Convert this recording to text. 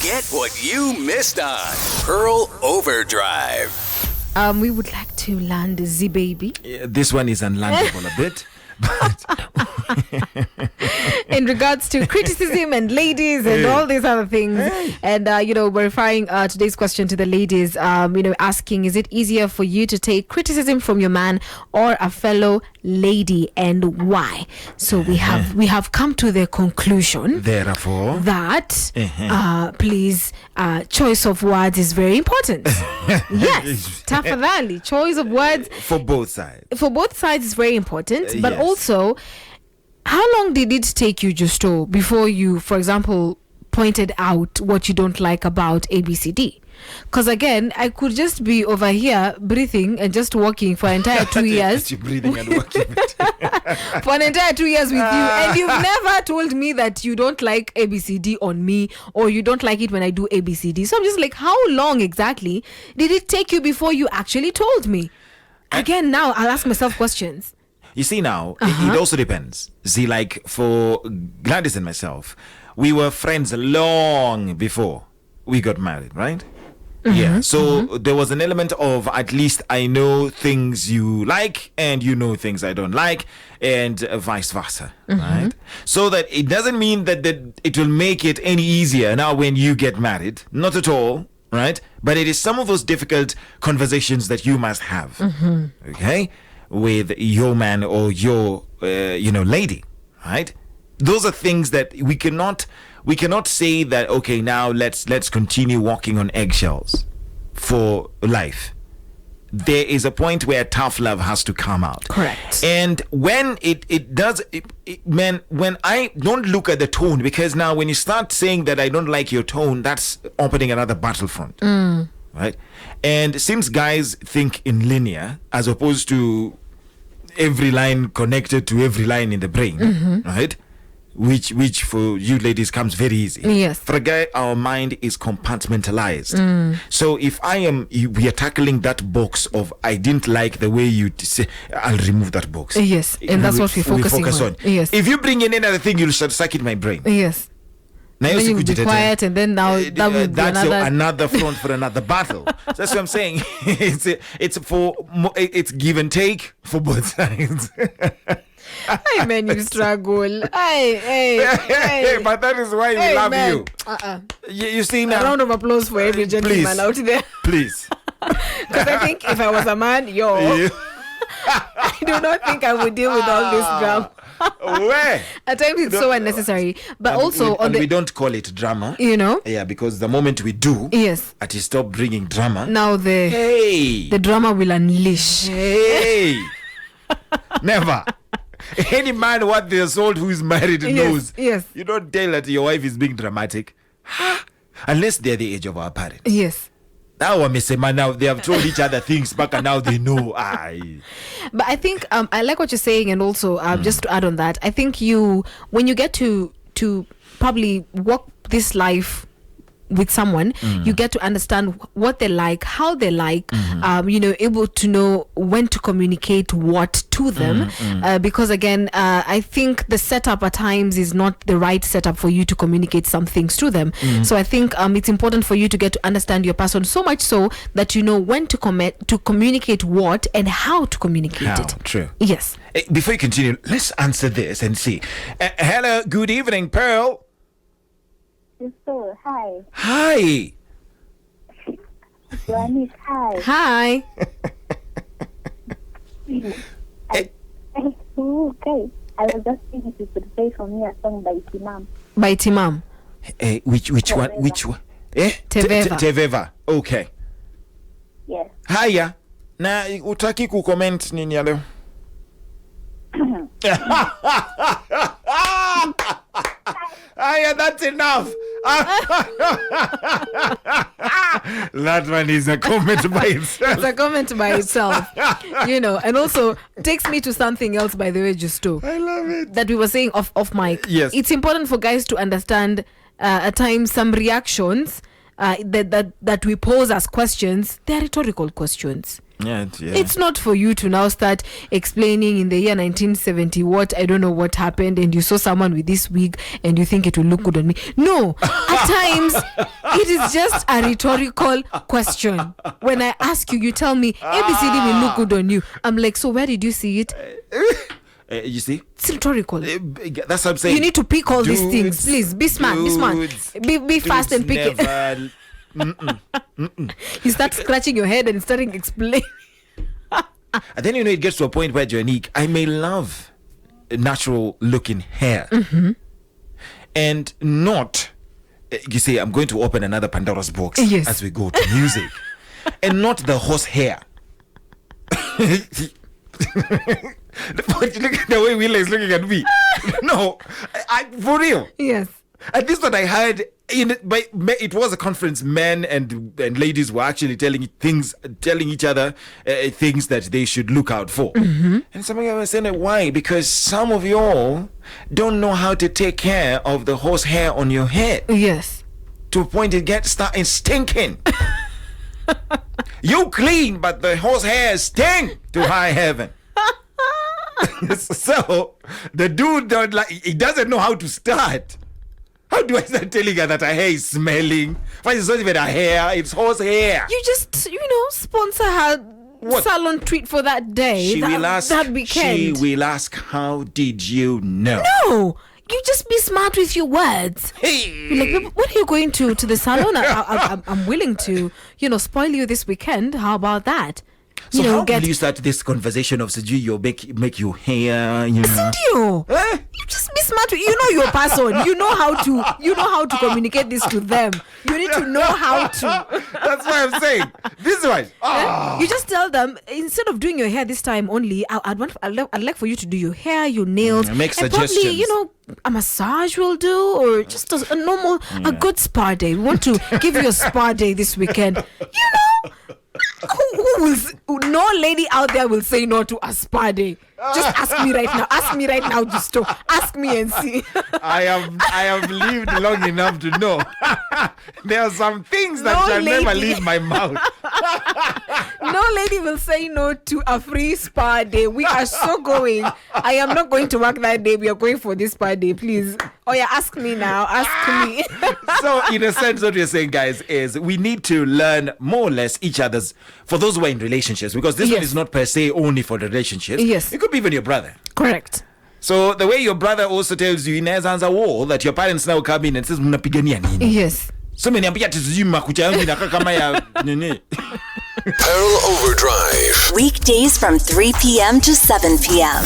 Get what you missed on Pearl Overdrive. We would like to land Z Baby. This one is unlandable a bit. In regards to criticism and ladies and all these other things. And, we're referring today's question to the ladies, asking, is it easier for you to take criticism from your man or a fellow lady, and why? So we have come to the conclusion, therefore, that please, choice of words is very important. Yes, tafadhali, choice of words for both sides. For both sides is very important, but also, how long did it take you, Justoh, before you, for example, pointed out what you don't like about ABCD? Because again, I could just be over here breathing and just walking for an entire 2 years. Breathing and walking. For an entire 2 years with you, and you've never told me that you don't like ABCD on me, or you don't like it when I do ABCD. So I'm just like, how long exactly did it take you before you actually told me? Again, now I'll ask myself questions. You see now, it also depends. See, like for Gladys and myself, we were friends long before we got married, right? Yeah. So there was an element of, at least I know things you like and you know things I don't like, and vice versa, right? So that it doesn't mean that it will make it any easier now when you get married. Not at all, right? But it is some of those difficult conversations that you must have, okay, with your man or your lady, right? Those are things that we cannot say that, okay, now let's continue walking on eggshells for life. There is a point where tough love has to come out. Correct. And when it does, when I don't look at the tone, because now when you start saying that I don't like your tone, that's opening another battlefront, right? And since guys think in linear as opposed to every line connected to every line in the brain, right? Which for you ladies comes very easy. Yes. For a guy, our mind is compartmentalized. So if we are tackling that box of I didn't like the way you say, I'll remove that box. Yes, and that's what we're focusing on. Yes. If you bring in another thing, you'll start sucking my brain. Yes. Now you will be quiet, and then now that will be another front for another battle. So that's what I'm saying. It's give and take for both sides. Hey man, you struggle. Hey, but that is why we love man. you. You see now. A round of applause for every gentleman out there. Please. Because I think if I was a man, I do not think I would deal with all this drama. At times it's so unnecessary, but also we don't call it drama, Yeah, because the moment we do, at least stop bringing drama. Now the drama will unleash. Hey, never. Any man what they're sold who is married knows. Yes. You don't tell that your wife is being dramatic, unless they're the age of our parents. Yes. Now they have told each other things back, and now they know. But I think I like what you're saying, and also just to add on that, I think when you get to probably walk this life with someone, you get to understand what they like, how they like, able to know when to communicate what to them, because again, I think the setup at times is not the right setup for you to communicate some things to them. So I think it's important for you to get to understand your person, so much so that you know when to communicate what and how to communicate it. True. Yes. Before you continue, let's answer this and see. Hello, good evening, Pearl. So, hi. Hi. Joanique, hi. Hi. Okay. I was just thinking if you could play for me a song by Timam. By Timam. Which one? Which one? Teveva. Teveva. Okay. Yes. Haya. Na utaki kucomment nini ya leo? That's enough. That one is a comment by itself. It's a comment by itself. And also takes me to something else, by the way, Justoh. I love it. That we were saying off mic. Yes. It's important for guys to understand at times some reactions that we pose as questions, they're rhetorical questions. Yeah. It's not for you to now start explaining in the year 1970 what I don't know what happened, and you saw someone with this wig and you think it will look good on me. No, at times it is just a rhetorical question. When I ask you, you tell me ABCD will look good on you. I'm like, so where did you see it? You see, it's rhetorical. That's what I'm saying. You need to pick all these things. Please be smart. Be fast and pick it. You start scratching your head and starting explaining. And then it gets to a point where, Joanique, I may love natural looking hair and not, you see, I'm going to open another Pandora's box as we go to music, and not the horse hair. Look at the way Willa is looking at me. No, for real. Yes. And this what I heard it was a conference. Men and ladies were actually telling each other things that they should look out for. And somebody was saying, why? Because some of y'all don't know how to take care of the horse hair on your head. Yes. To a point it gets starting stinking. You clean, but the horse hair stink to high heaven. So the dude he doesn't know how to start. How do I start telling her that her hair is smelling? But it's not even her hair, it's horse hair. You just, sponsor her salon treat for that day. That weekend. She will ask, how did you know? No, you just be smart with your words. You're like, when are you going to the salon? I'm willing to, spoil you this weekend. How about that? So how will you start this conversation of you make your hair, Cindy, you just be smart. You know your person. You know how to communicate this to them. You need to know how to. That's why I'm saying this one. You just tell them, instead of doing your hair this time only, I'd like for you to do your hair, your nails, make suggestions. Probably, a massage will do, or just a normal, a good spa day. We want to give you a spa day this weekend. No lady out there will say no to a spa day. Just ask me right now. Ask me right now, Justoh. Ask me and see. I have lived long enough to know there are some things that shall never leave my mouth. No lady will say no to a free spa day. We are so going. I am not going to work that day. We are going for this spa day, please. Oh yeah, ask me now. Ask me. So in a sense, what we're saying, guys, is we need to learn more or less each other's, for those who are in relationships, because this one is not per se only for the relationships. Yes. It could be even your brother. Correct. So the way your brother also tells you in Ezan's wall that your parents now come in and says mnapigania nini. Yes. So many ambia tizui makucha yangu inakaa kama ya nini. Pearl Overdrive. Weekdays from 3 p.m. to 7 p.m.